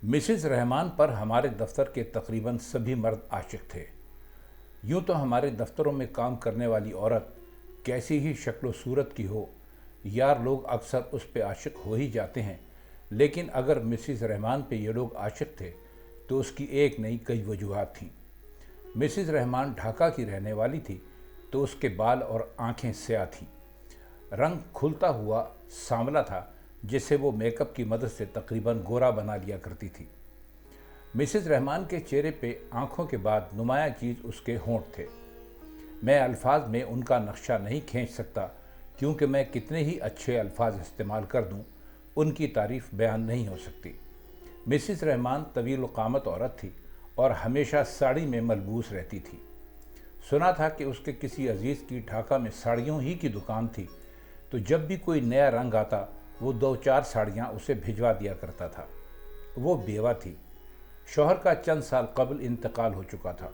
Mrs Rahman पर हमारे दफ्तर के तकरीबन सभी मर्द आशिक थे। यूं तो हमारे दफ्तरों में काम करने वाली औरत कैसी ही शक्ल सूरत की हो, यार लोग अक्सर उस पे आशिक हो ही जाते हैं। लेकिन अगर मिसिज रहमान पे ये लोग आशिक थे तो उसकी एक नहीं कई वजूहात थीं। मिसिज रहमान ढाका की रहने वाली थी तो उसके बाल और आंखें स्याह थीं। रंग खुलता हुआ सांवला था जिसे वो मेकअप की मदद से तकरीबन गोरा बना लिया करती थी। मिसिज रहमान के चेहरे पे आंखों के बाद नुमाया चीज़ उसके होंठ थे। मैं अल्फाज में उनका नक्शा नहीं खींच सकता क्योंकि मैं कितने ही अच्छे अल्फाज इस्तेमाल कर दूं, उनकी तारीफ़ बयान नहीं हो सकती। मिसिज रहमान तवील क़ामत औरत थी और हमेशा साड़ी में मलबूस रहती थी। सुना था कि उसके किसी अजीज़ की ढाका में साड़ियों ही की दुकान थी, तो जब भी कोई नया रंग आता वो 2-4 साड़ियाँ उसे भिजवा दिया करता था। वो बेवा थी। शौहर का चंद साल कबल इंतकाल हो चुका था।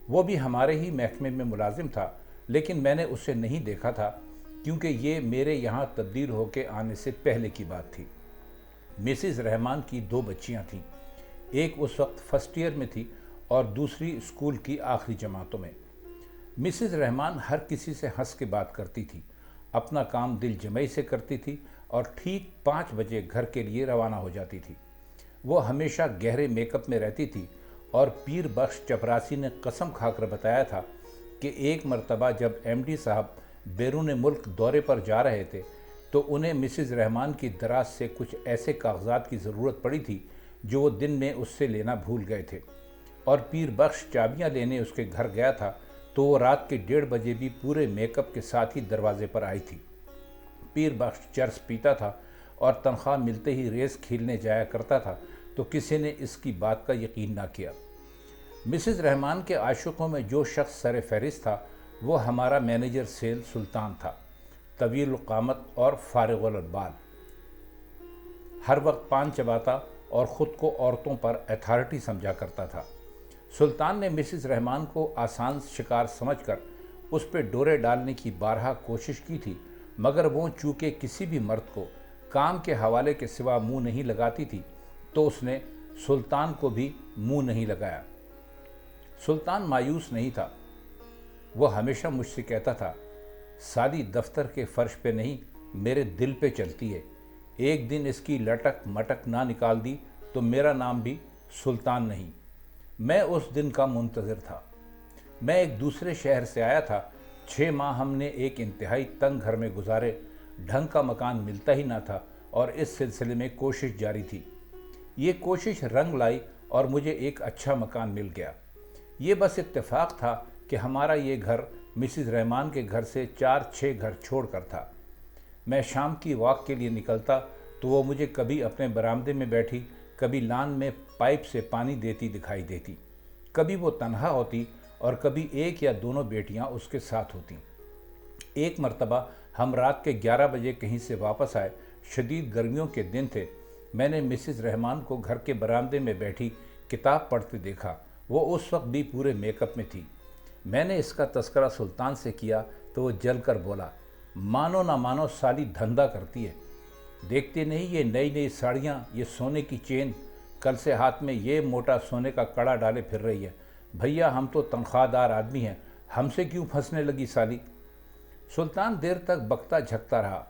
वो भी हमारे ही महकमे में मुलाजिम था, लेकिन मैंने उसे नहीं देखा था क्योंकि ये मेरे यहाँ तब्दील होके आने से पहले की बात थी। मिसिज रहमान की 2 बच्चियाँ थीं। एक उस वक्त फर्स्ट ईयर में थी और दूसरी स्कूल की आखिरी जमातों में। मिसिज रहमान हर किसी से हंस के बात करती थी, अपना काम दिल जमई से करती थी और ठीक 5 बजे घर के लिए रवाना हो जाती थी। वो हमेशा गहरे मेकअप में रहती थी और पीर बख्श चपरासी ने कसम खाकर बताया था कि एक मर्तबा जब एमडी साहब बैरून मुल्क दौरे पर जा रहे थे तो उन्हें मिसिज रहमान की दराज से कुछ ऐसे कागजात की ज़रूरत पड़ी थी जो वो दिन में उससे लेना भूल गए थे, और पीर बख्श चाबियाँ लेने उसके घर गया था तो वो रात के 1:30 बजे भी पूरे मेकअप के साथ ही दरवाजे पर आई थी। पीर बख्श चर्स पीता था और तनख्वाह मिलते ही रेस खेलने जाया करता था, तो किसी ने इसकी बात का यकीन ना किया। मिसिज रहमान के आशिकों में जो शख्स सर फहरिस्त था वो हमारा मैनेजर सेल सुल्तान था। तवील क़ामत और फारिगुल बाल, हर वक्त पान चबाता और ख़ुद को औरतों पर अथॉरिटी समझा करता था। सुल्तान ने मिसिज रहमान को आसान शिकार समझकर उस पर डोरे डालने की बारहा कोशिश की थी, मगर वो चूँकि किसी भी मर्द को काम के हवाले के सिवा मुंह नहीं लगाती थी तो उसने सुल्तान को भी मुंह नहीं लगाया। सुल्तान मायूस नहीं था। वो हमेशा मुझसे कहता था, साली दफ्तर के फर्श पे नहीं मेरे दिल पे चलती है। एक दिन इसकी लटक मटक ना निकाल दी तो मेरा नाम भी सुल्तान नहीं। मैं उस दिन का मुंतज़िर था। मैं एक दूसरे शहर से आया था। 6 माह हमने एक इंतहाई तंग घर में गुजारे। ढंग का मकान मिलता ही ना था और इस सिलसिले में कोशिश जारी थी। ये कोशिश रंग लाई और मुझे एक अच्छा मकान मिल गया। ये बस इत्तेफाक था कि हमारा ये घर मिसिज रहमान के घर से 4-6 घर छोड़ कर था। मैं शाम की वॉक के लिए निकलता तो वो मुझे कभी अपने बरामदे में बैठी, कभी लान में पाइप से पानी देती दिखाई देती। कभी वो तन्हा होती और कभी एक या दोनों बेटियां उसके साथ होतीं। एक मर्तबा हम रात के 11 बजे कहीं से वापस आए। शदीद गर्मियों के दिन थे। मैंने मिसिज रहमान को घर के बरामदे में बैठी किताब पढ़ते देखा। वो उस वक्त भी पूरे मेकअप में थी। मैंने इसका तस्करा सुल्तान से किया तो वो जलकर बोला, मानो ना मानो साली धंधा करती है। देखते नहीं ये नई नई साड़ियाँ, ये सोने की चेन, कल से हाथ में ये मोटा सोने का कड़ा डाले फिर रही है। भैया हम तो तनख्वाहदार आदमी हैं, हमसे क्यों फंसने लगी साली। सुल्तान देर तक बकता झकता रहा।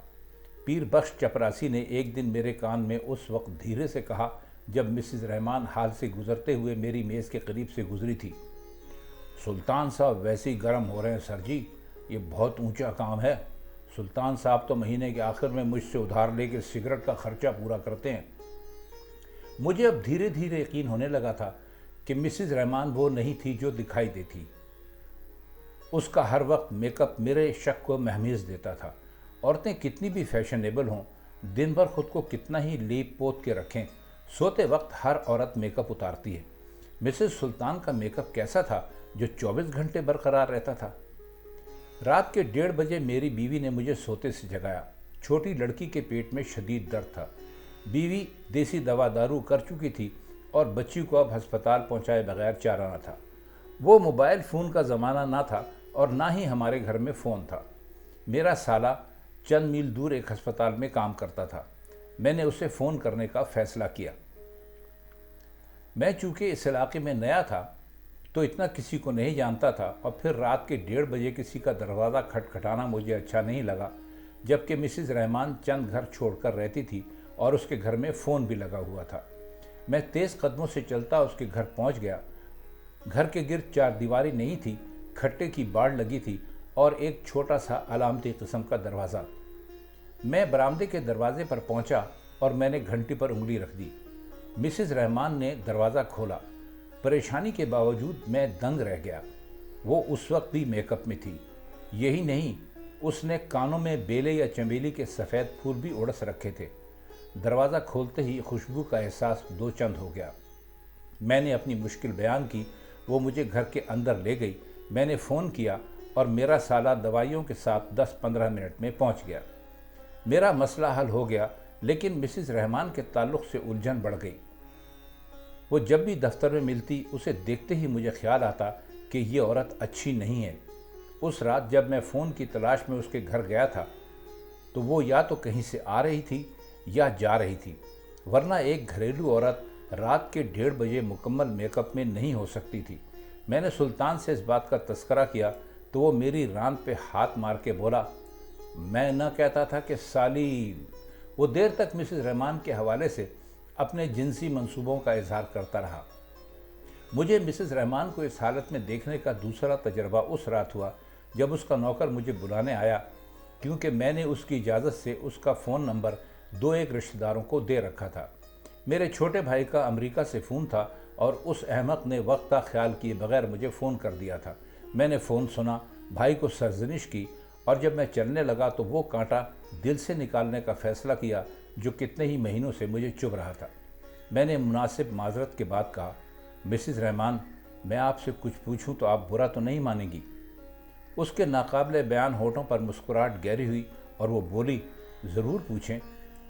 पीर बख्श चपरासी ने एक दिन मेरे कान में उस वक्त धीरे से कहा जब मिसिज रहमान हाल से गुजरते हुए मेरी मेज़ के करीब से गुजरी थी, सुल्तान साहब वैसे ही गर्म हो रहे हैं सर जी, ये बहुत ऊंचा काम है। सुल्तान साहब तो महीने के आखिर में मुझसे उधार लेकर सिगरेट का खर्चा पूरा करते हैं। मुझे अब धीरे धीरे यकीन होने लगा था कि मिसिज रहमान वो नहीं थी जो दिखाई देती। उसका हर वक्त मेकअप मेरे शक को महमीज़ देता था। औरतें कितनी भी फैशनेबल हों, दिन भर खुद को कितना ही लीप पोत के रखें, सोते वक्त हर औरत मेकअप उतारती है। मिसेस सुल्तान का मेकअप कैसा था जो 24 घंटे बरकरार रहता था। रात के 1:30 बजे मेरी बीवी ने मुझे सोते से जगाया। छोटी लड़की के पेट में शदीद दर्द था। बीवी देसी दवा दारू कर चुकी थी और बच्ची को अब अस्पताल पहुंचाए बगैर चारा न था। वो मोबाइल फ़ोन का ज़माना ना था और ना ही हमारे घर में फ़ोन था। मेरा साला चंद मील दूर एक अस्पताल में काम करता था। मैंने उसे फ़ोन करने का फ़ैसला किया। میں چونکہ اس علاقے میں نیا تھا تو اتنا کسی کو نہیں جانتا تھا، اور پھر رات کے 1:30 کسی کا دروازہ کھٹکھٹانا مجھے اچھا نہیں لگا، جبکہ مسز رحمان چند گھر چھوڑ کر رہتی تھی اور اس کے گھر میں فون بھی لگا ہوا تھا۔ میں تیز قدموں سے چلتا اس کے گھر پہنچ گیا۔ گھر کے گرد 4 دیواری نہیں تھی، کھٹے کی باڑ لگی تھی اور ایک چھوٹا سا علامتی قسم کا دروازہ۔ میں برآمدے کے دروازے پر پہنچا اور میں نے گھنٹی پر انگلی رکھ دی۔ مسز رحمان نے دروازہ کھولا۔ پریشانی کے باوجود میں دنگ رہ گیا۔ وہ اس وقت بھی میک اپ میں تھی۔ یہی نہیں، اس نے کانوں میں بیلے یا چمیلی کے سفید پھول بھی اڑس رکھے تھے۔ دروازہ کھولتے ہی خوشبو کا احساس دو چند ہو گیا۔ میں نے اپنی مشکل بیان کی، وہ مجھے گھر کے اندر لے گئی۔ میں نے فون کیا اور میرا سالہ دوائیوں کے ساتھ 10-15 منٹ میں پہنچ گیا۔ میرا مسئلہ حل ہو گیا، لیکن مسز رحمان کے تعلق سے الجھن بڑھ گئی۔ وہ جب بھی دفتر میں ملتی، اسے دیکھتے ہی مجھے خیال آتا کہ یہ عورت اچھی نہیں ہے۔ اس رات جب میں فون کی تلاش میں اس کے گھر گیا تھا تو وہ یا تو کہیں سے آ رہی تھی یا جا رہی تھی، ورنہ ایک گھریلو عورت رات کے 1:30 مکمل میک اپ میں نہیں ہو سکتی تھی۔ میں نے سلطان سے اس بات کا تذکرہ کیا تو وہ میری ران پہ ہاتھ مار کے بولا، میں نہ کہتا تھا کہ سالی۔ وہ دیر تک مسز رحمان کے حوالے سے اپنے جنسی منصوبوں کا اظہار کرتا رہا۔ مجھے مسز رحمان کو اس حالت میں دیکھنے کا دوسرا تجربہ اس رات ہوا جب اس کا نوکر مجھے بلانے آیا، کیونکہ میں نے اس کی اجازت سے اس کا فون نمبر 2 رشتہ داروں کو دے رکھا تھا۔ میرے چھوٹے بھائی کا امریکہ سے فون تھا اور اس احمق نے وقت کا خیال کیے بغیر مجھے فون کر دیا تھا۔ میں نے فون سنا، بھائی کو سرزنش کی، اور جب میں چلنے لگا تو وہ کانٹا دل سے نکالنے کا فیصلہ کیا جو کتنے ہی مہینوں سے مجھے چبھ رہا تھا۔ میں نے مناسب معذرت کے بعد کہا، مسز رحمان، میں آپ سے کچھ پوچھوں تو آپ برا تو نہیں مانیں گی؟ اس کے ناقابل بیان ہونٹوں پر مسکراہٹ گہری ہوئی اور وہ بولی، ضرور پوچھیں۔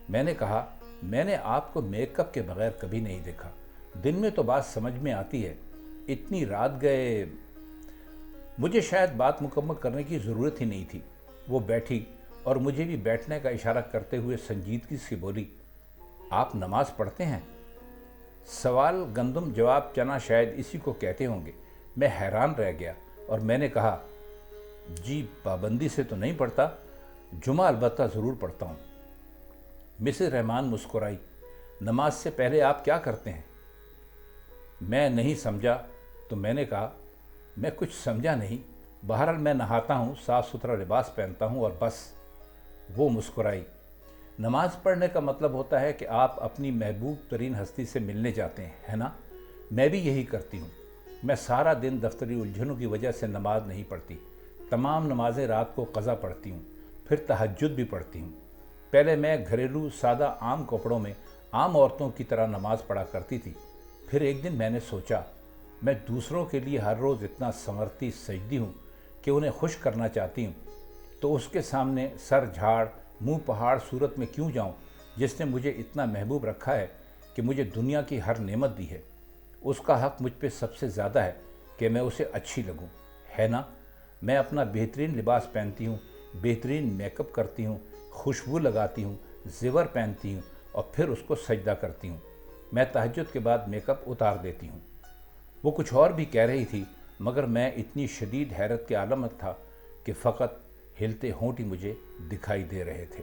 میں نے کہا، میں نے آپ کو میک اپ کے بغیر کبھی نہیں دیکھا۔ دن میں تو بات سمجھ میں آتی ہے، اتنی رات گئے۔ مجھے شاید بات مکمل کرنے کی ضرورت ہی نہیں تھی۔ وہ بیٹھی اور مجھے بھی بیٹھنے کا اشارہ کرتے ہوئے سنجیدگی سے بولی، آپ نماز پڑھتے ہیں؟ سوال گندم جواب چنا شاید اسی کو کہتے ہوں گے۔ میں حیران رہ گیا اور میں نے کہا، جی پابندی سے تو نہیں پڑھتا، جمعہ البتہ ضرور پڑھتا ہوں۔ مسز رحمان مسکرائی، نماز سے پہلے آپ کیا کرتے ہیں؟ میں نہیں سمجھا تو میں نے کہا، میں کچھ سمجھا نہیں، بہرحال میں نہاتا ہوں، صاف ستھرا لباس پہنتا ہوں اور بس۔ وہ مسکرائی، نماز پڑھنے کا مطلب ہوتا ہے کہ آپ اپنی محبوب ترین ہستی سے ملنے جاتے ہیں، ہے نا؟ میں بھی یہی کرتی ہوں۔ میں سارا دن دفتری الجھنوں کی وجہ سے نماز نہیں پڑھتی۔ تمام نمازیں رات کو قضا پڑھتی ہوں، پھر تہجد بھی پڑھتی ہوں۔ پہلے میں گھریلو سادہ عام کپڑوں میں عام عورتوں کی طرح نماز پڑھا کرتی تھی۔ پھر ایک دن میں نے سوچا، میں دوسروں کے لیے ہر روز اتنا سنورتی سجدی ہوں کہ انہیں خوش کرنا چاہتی ہوں، تو اس کے سامنے سر جھاڑ منہ پہاڑ صورت میں کیوں جاؤں جس نے مجھے اتنا محبوب رکھا ہے کہ مجھے دنیا کی ہر نعمت دی ہے۔ اس کا حق مجھ پہ سب سے زیادہ ہے کہ میں اسے اچھی لگوں، ہے نا؟ میں اپنا بہترین لباس پہنتی ہوں، بہترین میک اپ کرتی ہوں، خوشبو لگاتی ہوں، زیور پہنتی ہوں اور پھر اس کو سجدہ کرتی ہوں۔ میں تہجد کے بعد میک اپ اتار دیتی ہوں۔ وہ کچھ اور بھی کہہ رہی تھی، مگر میں اتنی شدید حیرت کے عالم میں تھا کہ فقط ہلتے ہونٹ ہی مجھے دکھائی دے رہے تھے۔